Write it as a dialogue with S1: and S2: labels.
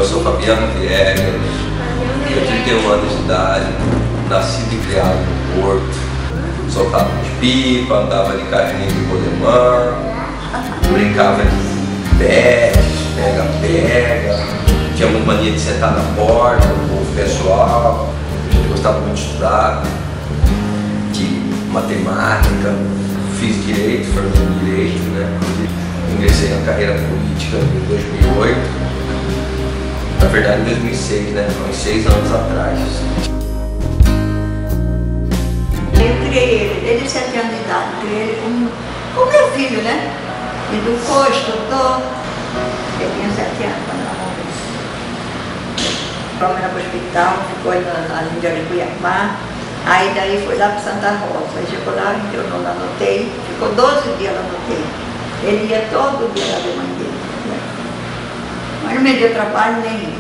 S1: Eu sou Fabiano Viegas, tenho 31 anos de idade, nascido e criado no Porto, soltava de pipa, andava de carrinho de rolemã, brincava de bete, pega-pega, tinha uma mania de sentar na porta com o pessoal, gostava muito de estudar, de matemática, fiz direito, formei em direito, né? Ingressei na carreira política em 2008. Na verdade, em 2006, né? Uns 6 anos atrás.
S2: Eu criei ele desde 7 anos de idade, criei ele como meu filho, né? Educou, estudou. Ele tinha 7 anos quando ela morreu. Fomos para o hospital, ficou na Índia de Cuiabá. Aí daí foi lá para Santa Rosa. Aí chegou lá, internou lá no UTI, ficou 12 dias lá no UTI. Ele ia todo dia lá ver mãe dele. Mas não me deu trabalho nenhum.